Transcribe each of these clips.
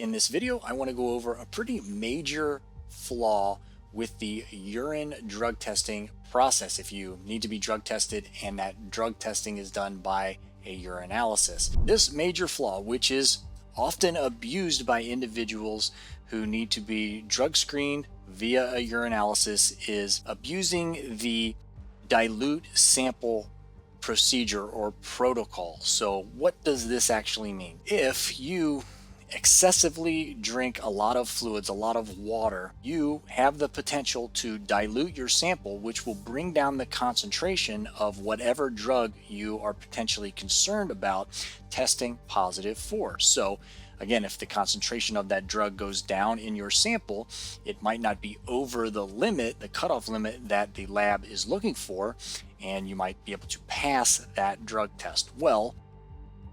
In this video, I want to go over a pretty major flaw with the urine drug testing process if you need to be drug tested and that drug testing is done by a urinalysis. This major flaw, which is often abused by individuals who need to be drug screened via a urinalysis, is abusing the dilute sample procedure or protocol. So what does this actually mean? If you excessively drink a lot of fluids, a lot of water, you have the potential to dilute your sample, which will bring down the concentration of whatever drug you are potentially concerned about testing positive for. So again, if the concentration of that drug goes down in your sample, it might not be over the limit, the cutoff limit that the lab is looking for, and you might be able to pass that drug test. Well,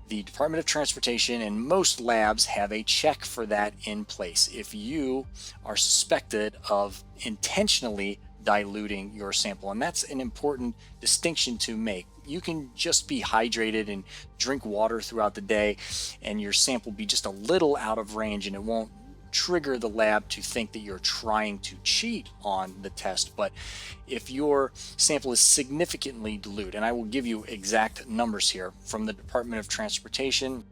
the Department of Transportation and most labs have a check for that in place. If you are suspected of intentionally diluting your sample, and that's an important distinction to make. You can just be hydrated and drink water throughout the day and your sample be just a little out of range, and it won't trigger the lab to think that you're trying to cheat on the test. But if your sample is significantly dilute, and I will give you exact numbers here from the Department of Transportation,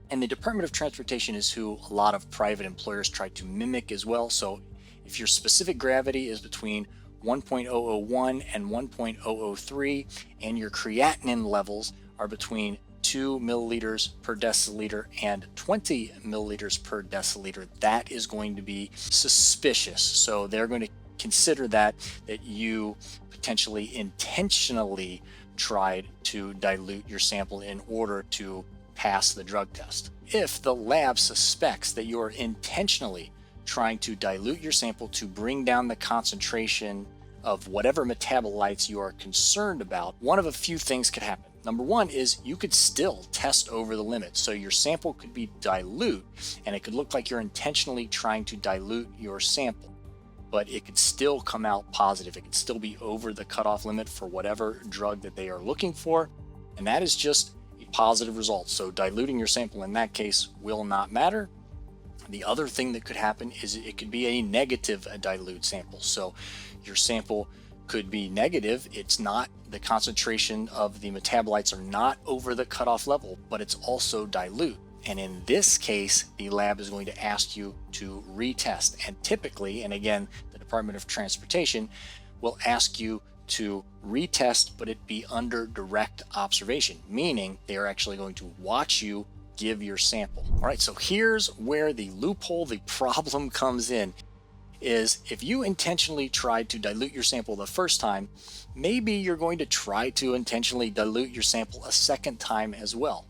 and the Department of Transportation is who a lot of private employers try to mimic as well. So if your specific gravity is between 1.001 and 1.003 and your creatinine levels are between 2 milliliters per deciliter and 20 milliliters per deciliter, that is going to be suspicious. So they're going to consider that you potentially intentionally tried to dilute your sample in order to pass the drug test. If the lab suspects that you're intentionally trying to dilute your sample to bring down the concentration of whatever metabolites you are concerned about, one of a few things could happen. Number one is you could still test over the limit. So your sample could be dilute and it could look like you're intentionally trying to dilute your sample, but it could still come out positive. It could still be over the cutoff limit for whatever drug that they are looking for. And that is just a positive result. So diluting your sample in that case will not matter. The other thing that could happen is it could be a negative dilute sample. So your sample could be negative. It's not, the concentration of the metabolites are not over the cutoff level, but it's also dilute. And in this case, the lab is going to ask you to retest. And typically, and again, the Department of Transportation will ask you to retest, but it be under direct observation, meaning they are actually going to watch you give your sample. All right, so here's where the loophole, the problem comes in, is if you intentionally tried to dilute your sample the first time, maybe you're going to try to intentionally dilute your sample a second time as well.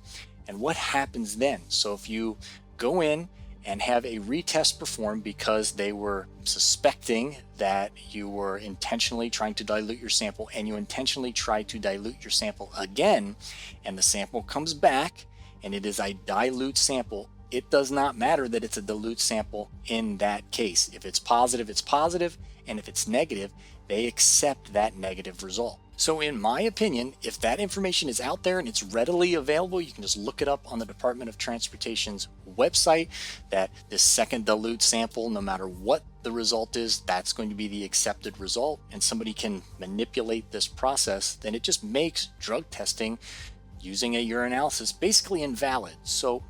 And what happens then? So if you go in and have a retest performed because they were suspecting that you were intentionally trying to dilute your sample, and you intentionally try to dilute your sample again, and the sample comes back and it is a dilute sample, it does not matter that it's a dilute sample in that case. If it's positive, it's positive, and if it's negative, they accept that negative result. So in my opinion, if that information is out there and it's readily available, you can just look it up on the Department of Transportation's website, that this second dilute sample, no matter what the result is, that's going to be the accepted result, and somebody can manipulate this process, then it just makes drug testing using a urinalysis basically invalid. So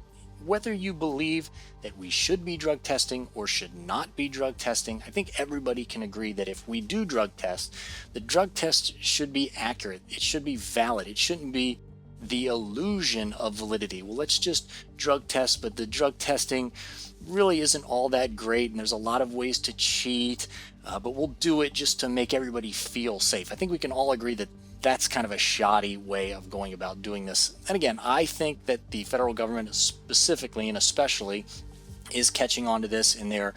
whether you believe that we should be drug testing or should not be drug testing, I think everybody can agree that if we do drug test, the drug test should be accurate. It should be valid. It shouldn't be the illusion of validity. Well, let's just drug test, but the drug testing really isn't all that great, and there's a lot of ways to cheat, but we'll do it just to make everybody feel safe. I think we can all agree that that's kind of a shoddy way of going about doing this. And again, I think that the federal government specifically and especially is catching on to this, and they're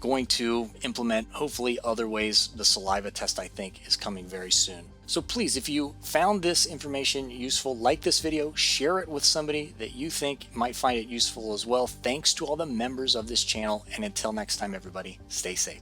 going to implement hopefully other ways. The saliva test, I think, is coming very soon. So please, if you found this information useful, like this video, share it with somebody that you think might find it useful as well. Thanks to all the members of this channel, and until next time, everybody, stay safe.